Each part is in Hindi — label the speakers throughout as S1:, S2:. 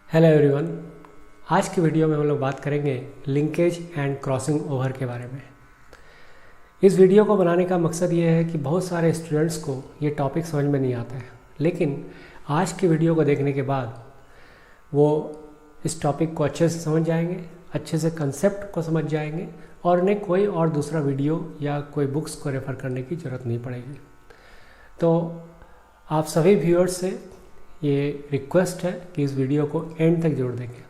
S1: Hello everyone. आज की वीडियो में हम लोग बात करेंगे लिंकेज एंड क्रॉसिंग ओवर के बारे में। इस वीडियो को बनाने का मकसद ये है कि बहुत सारे स्टूडेंट्स को ये टॉपिक समझ में नहीं आता है, लेकिन आज की वीडियो को देखने के बाद वो इस टॉपिक को अच्छे से समझ जाएंगे, अच्छे से कंसेप्ट को समझ जाएंगे और उन्हें कोई और दूसरा वीडियो या कोई बुक्स को रेफ़र करने की ज़रूरत नहीं पड़ेगी। तो आप सभी व्यूअर्स से ये रिक्वेस्ट है कि इस वीडियो को एंड तक जरूर देखें।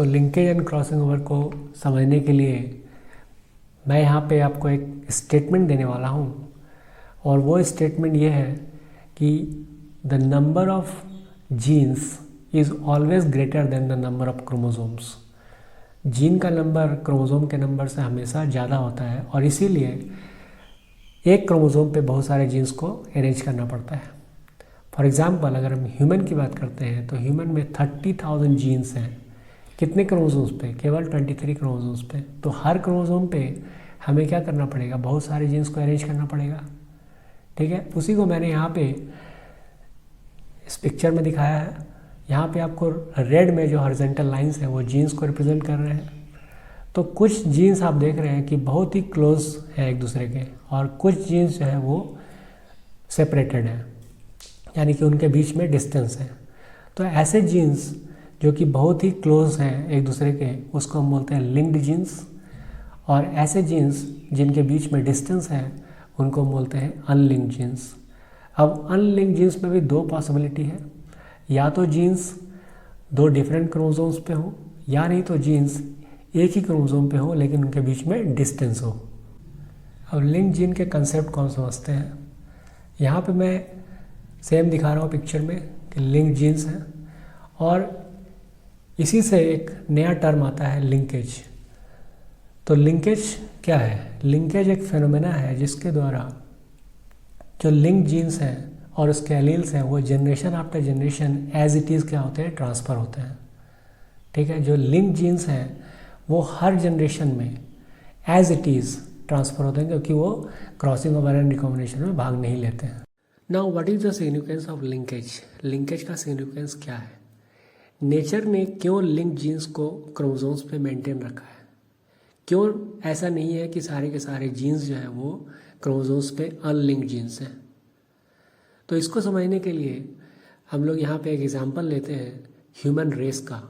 S1: लिंकेज एंड क्रॉसिंग ओवर को समझने के लिए मैं यहाँ पे आपको एक स्टेटमेंट देने वाला हूँ, और वो स्टेटमेंट ये है कि the number of genes is always greater than the number of chromosomes. Gene का नंबर क्रोमोसोम के नंबर से हमेशा ज़्यादा होता है, और इसीलिए एक क्रोमोसोम पे बहुत सारे जीन्स को अरेंज करना पड़ता है। फॉर एग्जांपल अगर हम ह्यूमन की बात करते हैं तो ह्यूमन में 30,000 जीन्स हैं। कितने क्रोमोसोम्स पे? केवल 23 क्रोमोसोम्स पे। तो हर क्रोमोसोम पे हमें क्या करना पड़ेगा? बहुत सारे जीन्स को अरेंज करना पड़ेगा। ठीक है, उसी को मैंने यहाँ पे इस पिक्चर में दिखाया है। यहाँ पे आपको रेड में जो हॉरिजॉन्टल लाइंस हैं वो जीन्स को रिप्रेजेंट कर रहे हैं। तो कुछ जीन्स आप देख रहे हैं कि बहुत ही क्लोज हैं एक दूसरे के, और कुछ जीन्स जो है वो सेपरेटेड हैं, यानी कि उनके बीच में डिस्टेंस है। तो ऐसे जीन्स जो कि बहुत ही क्लोज हैं एक दूसरे के, उसको हम बोलते हैं लिंक्ड जीन्स, और ऐसे जीन्स जिनके बीच में डिस्टेंस है उनको हम बोलते हैं अनलिंक्ड जीन्स। अब अनलिंक्ड जीन्स में भी दो पॉसिबिलिटी है, या तो जीन्स दो डिफरेंट क्रोमोसोम्स पे हो, या नहीं तो जीन्स एक ही क्रोमोसोम पे हो लेकिन उनके बीच में डिस्टेंस हो। अब लिंक जीन के कंसेप्ट कौन समझते हैं? यहाँ पे मैं सेम दिखा रहा हूँ पिक्चर में कि लिंक जीन्स हैं, और इसी से एक नया टर्म आता है लिंकेज। तो लिंकेज क्या है? लिंकेज एक फेनोमेना है जिसके द्वारा जो लिंक जीन्स हैं और उसके एलील्स हैं वो generation after generation as it is क्या होते हैं? ट्रांसफ़र होते हैं। ठीक है, जो लिंक जीन्स हैं वो हर जनरेशन में एज इट इज़ ट्रांसफ़र होते हैं, क्योंकि वो क्रॉसिंग ओवर एंड रिकॉम्बिनेशन में भाग नहीं लेते हैं। Now what is the significance of linkage? Linkage का सिग्निफिकेंस क्या है? नेचर ने क्यों लिंक जीन्स को क्रोमोसोम्स पे मेंटेन रखा है? क्यों ऐसा नहीं है कि सारे के सारे जीन्स जो है वो क्रोमोसोम्स पे अनलिंक्ड जीन्स हैं? तो इसको समझने के लिए हम लोग यहाँ पे एक एग्जांपल लेते हैं ह्यूमन रेस का।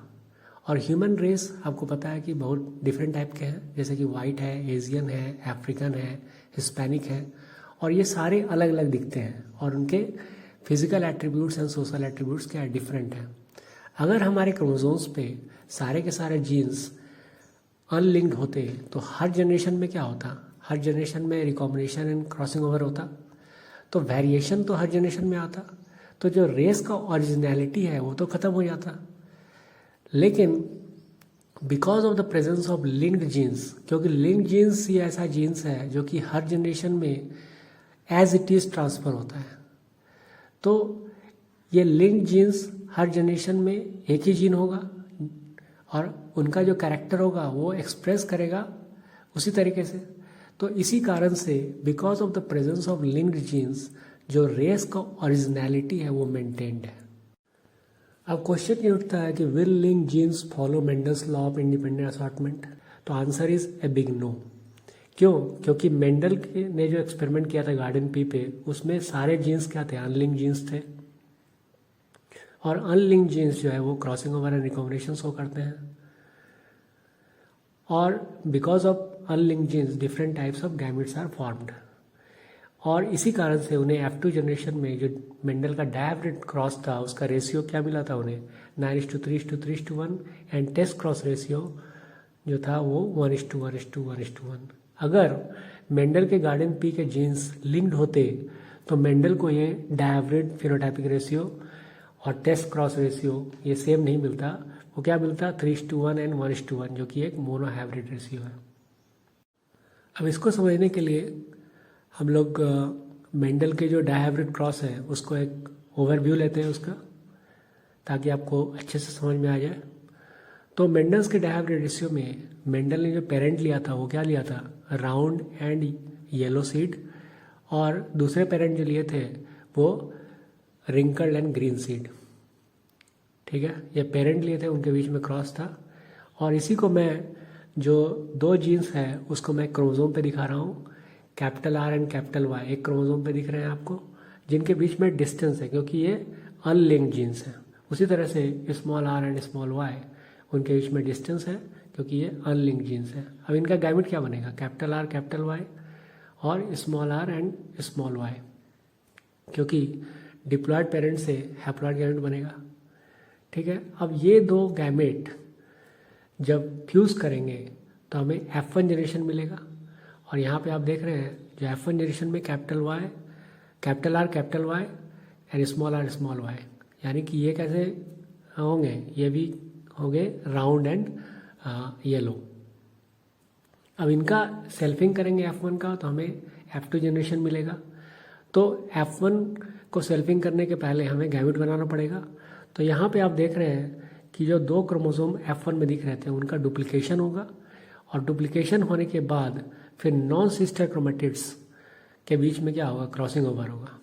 S1: और ह्यूमन रेस आपको पता है कि बहुत डिफरेंट टाइप के हैं, जैसे कि वाइट है, एशियन है, अफ्रीकन है, हिस्पैनिक है, और ये सारे अलग अलग दिखते हैं और उनके physical attributes and social attributes क्या डिफरेंट हैं। अगर हमारे क्रोमोसोम्स पे सारे के सारे जीन्स अनलिंक्ड होते तो हर जनरेशन में क्या होता? हर जनरेशन में रिकॉम्बिनेशन एंड क्रॉसिंग ओवर होता, तो वेरिएशन तो हर जनरेशन में आता, तो जो रेस का ओरिजिनलिटी है वो तो ख़त्म हो जाता। लेकिन because of the presence of linked genes, क्योंकि लिंक्ड जीन्स ही ऐसा जीन्स है जो कि हर जनरेशन में एज इट इज़ ट्रांसफ़र होता है, तो ये लिंक्ड जीन्स हर जनरेशन में एक ही जीन होगा और उनका जो कैरेक्टर होगा वो एक्सप्रेस करेगा उसी तरीके से। तो इसी कारण से because of the presence of linked genes जो रेस का ओरिजिनलिटी है वो मेंटेन्ड है। अब क्वेश्चन ये उठता है कि will link genes follow Mendel's law of independent assortment? तो answer is a big no. क्यों? क्योंकि मेंडल ने जो एक्सपेरिमेंट किया था गार्डन पी पे, उसमें सारे जीन्स क्या थे? अनलिंक जीन्स थे, और अनलिंक जीन्स जो है वो crossing over and recombination show करते हैं, और because of unlinked genes different types of gametes are formed. और इसी कारण से उन्हें F2 जनरेशन में जो मेंडल का डायब्रिड क्रॉस था उसका रेशियो क्या मिला था उन्हें? 9:3:3:1, एंड टेस्ट क्रॉस रेशियो जो था वो 1:1:1:1। अगर मेंडल के गार्डन पी के जीन्स लिंक्ड होते तो मेंडल को ये डायब्रिड फिनोटाइपिक रेशियो और टेस्ट क्रॉस रेशियो ये सेम नहीं मिलता, वो क्या मिलता? 3:1 एंड 1:1, जो कि एक मोनो हाइब्रिड रेशियो है। अब इसको समझने के लिए हम लोग मेंडल के जो डायहाइब्रिड क्रॉस है उसको एक ओवरव्यू लेते हैं उसका, ताकि आपको अच्छे से समझ में आ जाए। तो मेंडल्स के डायहाइब्रिड रेशियो में मेंडल ने जो पेरेंट लिया था वो क्या लिया था? राउंड एंड येलो सीड, और दूसरे पेरेंट जो लिए थे वो रिंकल्ड एंड ग्रीन सीड। ठीक है, ये पेरेंट लिए थे, उनके बीच में क्रॉस था। और इसी को मैं जो दो जीन्स है उसको मैं क्रोमोसोम पे दिखा रहा हूँ, capital R and capital Y एक क्रोमोसोम पे दिख रहे हैं आपको, जिनके बीच में डिस्टेंस है क्योंकि ये अनलिंक्ड जीन्स है। उसी तरह से small r and small y, उनके बीच में डिस्टेंस है क्योंकि ये अनलिंक्ड जीन्स है। अब इनका गैमेट क्या बनेगा, कैपिटल आर कैपिटल वाई और small r and small y, क्योंकि डिप्लॉयड पेरेंट से हैप्लॉयड गैमेट बनेगा। ठीक है, अब ये दो गैमेट जब फ्यूज करेंगे तो हमें F1 जनरेशन मिलेगा। और यहाँ पे आप देख रहे हैं जो F1 जनरेशन में capital Y, capital R capital Y and small r small y, यानी कि ये कैसे होंगे, ये भी होंगे राउंड एंड येलो। अब इनका सेल्फिंग करेंगे F1 का तो हमें F2 जनरेशन मिलेगा। तो F1 को सेल्फिंग करने के पहले हमें गैमेट बनाना पड़ेगा। तो यहाँ पे आप देख रहे हैं कि जो दो क्रोमोसोम F1 में दिख रहे थे उनका डुप्लीकेशन होगा, और डुप्लीकेशन होने के बाद फिर नॉन सिस्टर क्रोमेटिड्स के बीच में क्या होगा, क्रॉसिंग ओवर होगा।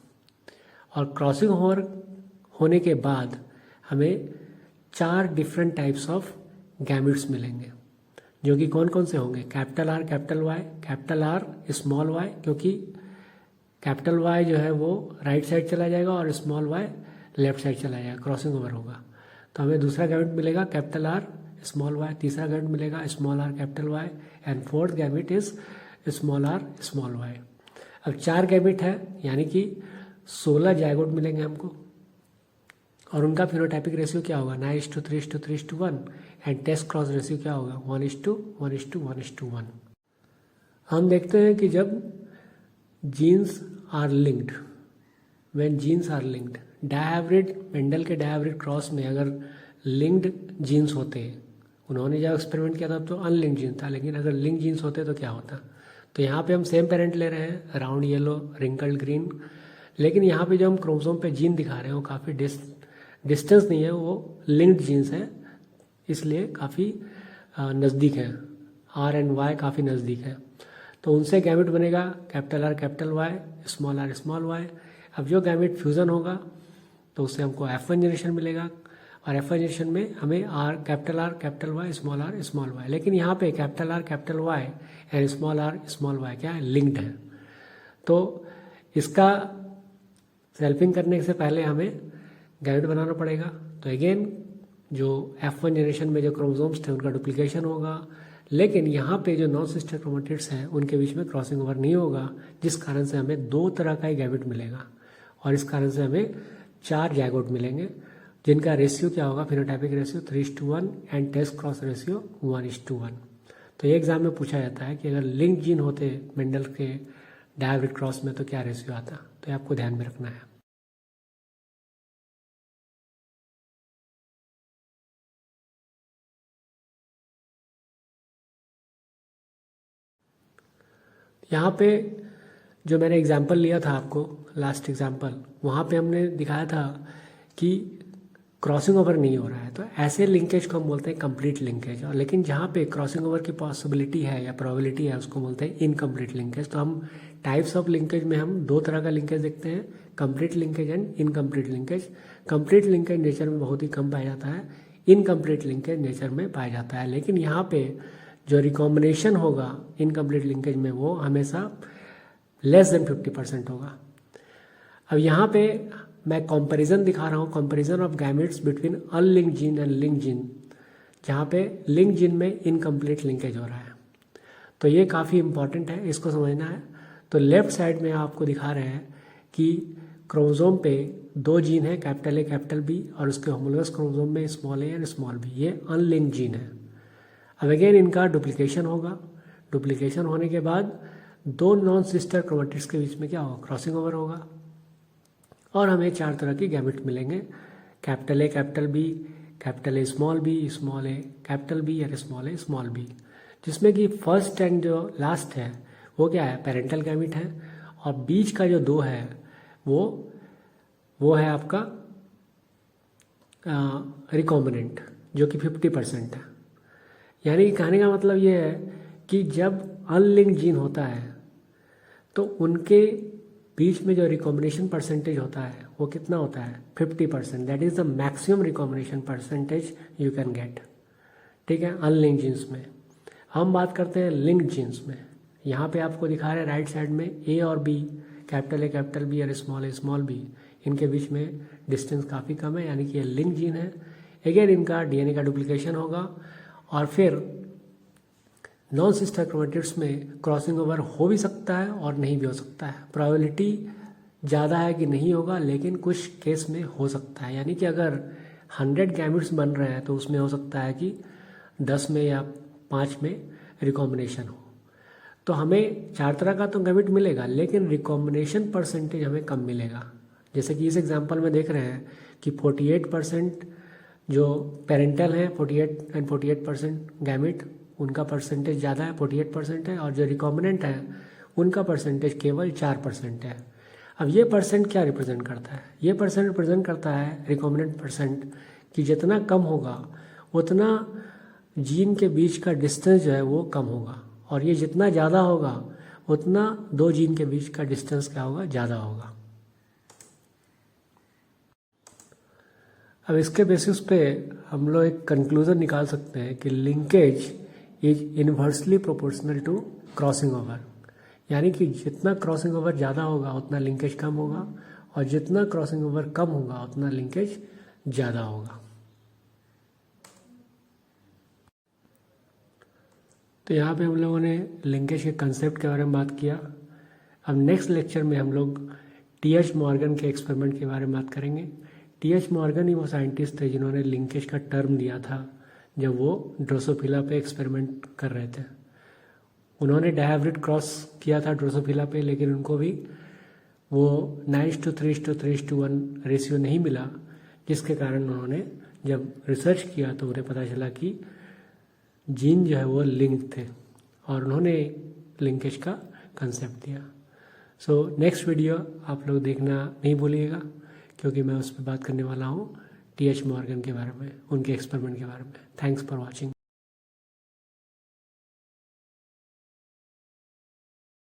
S1: और क्रॉसिंग ओवर होने के बाद हमें 4 डिफरेंट टाइप्स ऑफ गैमेट्स मिलेंगे, जो कि कौन कौन से होंगे, capital R capital Y, capital R small y, क्योंकि कैपिटल वाई जो है वो राइट साइड चला जाएगा और स्मॉल वाई लेफ्ट साइड चला जाएगा, क्रॉसिंग ओवर होगा। तो हमें दूसरा गैमेट मिलेगा कैपिटल आर स्मॉल वाई, तीसरा गैमेट मिलेगा small r capital Y and fourth gamete is small r small y. अब 4 गैमेट है यानी कि 16 जायगोट मिलेंगे हमको, और उनका फिनोटाइपिक रेशियो क्या होगा, 9:3:3:1 एंड टेस्ट क्रॉस रेशियो क्या होगा, 1:1:1:1। हम देखते हैं कि जब genes are linked, when genes are linked, dihybrid, Mendel के डायहाइब्रिड क्रॉस में अगर लिंक्ड जीन्स होते, उन्होंने जब एक्सपेरिमेंट किया था तो अनलिंक्ड जीन्स था, लेकिन अगर लिंक्ड जीन्स होते तो क्या होता। तो यहाँ पे हम सेम पेरेंट ले रहे हैं, राउंड येलो रिंकल्ड ग्रीन, लेकिन यहाँ पे जो हम क्रोमोसोम पे जीन दिखा रहे हैं वो काफ़ी डिस्टेंस नहीं है, वो लिंक्ड जीन्स है, इसलिए काफ़ी नज़दीक है, आर एंड वाई काफ़ी नज़दीक है। तो उनसे गैमेट बनेगा capital R capital Y, small r small y. अब जो गैमेट फ्यूज़न होगा तो उससे हमको F1 जनरेशन मिलेगा, और F1 जनरेशन में हमें R capital Y small y, लेकिन यहाँ पे capital R capital Y and small y क्या है, लिंक्ड है। तो इसका सेल्फिंग करने से पहले हमें गैमेट बनाना पड़ेगा। तो अगेन जो F1 जनरेशन में जो क्रोमोसोम्स थे उनका डुप्लीकेशन होगा, लेकिन यहाँ पे जो नॉन सिस्टर क्रोमेटिड्स हैं उनके बीच में क्रॉसिंग ओवर नहीं होगा, जिस कारण से हमें 2 तरह का ही गैमेट मिलेगा, और इस कारण से हमें 4 जायगोट मिलेंगे, जिनका रेशियो क्या होगा, phenotypic ratio 3:1 and test cross ratio 1:1। तो ये एग्जाम में पूछा जाता है कि अगर लिंक जीन होते मेंडल के डायहाइब्रिड क्रॉस में तो क्या रेशियो आता, तो ये आपको ध्यान में रखना है। यहाँ पे जो मैंने एग्जाम्पल लिया था आपको, लास्ट एग्जाम्पल, वहाँ पे हमने दिखाया था कि क्रॉसिंग ओवर नहीं हो रहा है, तो ऐसे लिंकेज को हम बोलते हैं कंप्लीट लिंकेज। और लेकिन जहाँ पे क्रॉसिंग ओवर की पॉसिबिलिटी है या प्रोबेबिलिटी है उसको बोलते हैं इनकम्प्लीट लिंकेज। तो हम टाइप्स ऑफ लिंकेज में हम 2 तरह का लिंकेज देखते हैं, complete linkage and incomplete linkage. Complete linkage nature में बहुत ही कम पाया जाता है, इनकम्प्लीट लिंकेज नेचर में पाया जाता है, लेकिन यहाँ पे जो रिकॉम्बिनेशन होगा इनकम्प्लीट लिंकेज में वो हमेशा लेस देन 50% होगा। अब यहाँ पे मैं कंपैरिजन दिखा रहा हूँ, comparison of gametes between unlinked gene and linked gene, जहाँ पे लिंक्ड जीन में इनकम्प्लीट लिंकेज हो रहा है। तो ये काफ़ी इंपॉर्टेंट है, इसको समझना है। तो लेफ्ट साइड में आपको दिखा रहे हैं कि क्रोमोसोम पे 2 जीन है, कैपिटल A कैपिटल B, और उसके होमोलोगस क्रोमोसोम में small a and small b, ये अनलिंक्ड जीन है। अब अगेन इनका डुप्लीकेशन होगा, डुप्लीकेशन होने के बाद 2 नॉन सिस्टर क्रोमेटिड्स के बीच में क्या होगा, क्रॉसिंग ओवर होगा, और हमें 4 तरह की गैमेट मिलेंगे, capital A capital B, capital A small a capital B और स्मॉल b, जिसमें कि फर्स्ट एंड जो लास्ट है वो क्या है, पेरेंटल गैमेट है, और बीच का जो 2 है वो है आपका रिकॉम्बिनेंट, जो कि 50% है। यानी कि कहने का मतलब ये है कि जब अनलिंक्ड जीन होता है तो उनके बीच में जो रिकॉम्बिनेशन परसेंटेज होता है वो कितना होता है 50%। That is the maximum recombination percentage you can get. ठीक है, अनलिंक्ड जीन्स में। हम बात करते हैं लिंक्ड जीन्स में। यहाँ पे आपको दिखा रहे हैं राइट साइड में ए और B, capital A capital B और स्मॉल बी, इनके बीच में डिस्टेंस काफ़ी कम है, यानी कि ये लिंक जीन है। अगेन इनका डीएनए का डुप्लीकेशन होगा और फिर नॉन सिस्टर क्रोमेटिड्स में क्रॉसिंग ओवर हो भी सकता है और नहीं भी हो सकता है। प्रोबेबिलिटी ज़्यादा है कि नहीं होगा, लेकिन कुछ केस में हो सकता है। यानी कि अगर 100 गैमेट्स बन रहे हैं तो उसमें हो सकता है कि 10 में या 5 में रिकॉम्बिनेशन हो। तो हमें 4 तरह का तो गैमेट मिलेगा, लेकिन रिकॉम्बिनेशन परसेंटेज हमें कम मिलेगा। जैसे कि इस एग्जांपल में देख रहे हैं कि 48% जो पेरेंटल है 48 एंड 48% गैमेट, उनका परसेंटेज ज़्यादा है 48% है, और जो रिकॉम्बिनेंट है उनका परसेंटेज केवल 4% है। अब ये परसेंट क्या रिप्रेजेंट करता है? ये परसेंट रिप्रेजेंट करता है रिकॉम्बिनेंट परसेंट कि जितना कम होगा उतना जीन के बीच का डिस्टेंस जो है वो कम होगा, और ये जितना ज़्यादा होगा उतना दो जीन के बीच का डिस्टेंस क्या होगा, ज़्यादा होगा। अब इसके बेसिस पे हम लोग एक कंक्लूजन निकाल सकते हैं कि linkage is inversely proportional to crossing over, यानी कि जितना क्रॉसिंग ओवर ज़्यादा होगा उतना लिंकेज कम होगा, और जितना क्रॉसिंग ओवर कम होगा उतना लिंकेज ज़्यादा होगा। तो यहाँ पे हम लोगों ने लिंकेज के कंसेप्ट के बारे में बात किया। अब नेक्स्ट लेक्चर में हम लोग टी.एच. मॉर्गन के एक्सपेरिमेंट के बारे में बात करेंगे। टी.एच. मॉर्गन ही वो साइंटिस्ट थे जिन्होंने लिंकेज का टर्म दिया था जब वो ड्रोसोफिला पे एक्सपेरिमेंट कर रहे थे। उन्होंने डायहाइब्रिड क्रॉस किया था ड्रोसोफिला पे, लेकिन उनको भी वो 9:3:3:1 रेशियो नहीं मिला, जिसके कारण उन्होंने जब रिसर्च किया तो उन्हें पता चला कि जीन जो है वो लिंक थे, और उन्होंने लिंकेज का कंसेप्ट दिया। सो नेक्स्ट वीडियो आप लोग देखना नहीं भूलिएगा, क्योंकि मैं उस पर बात करने वाला हूँ टी.एच. मॉर्गन के बारे में, उनके एक्सपेरिमेंट के बारे में। Thanks for watching.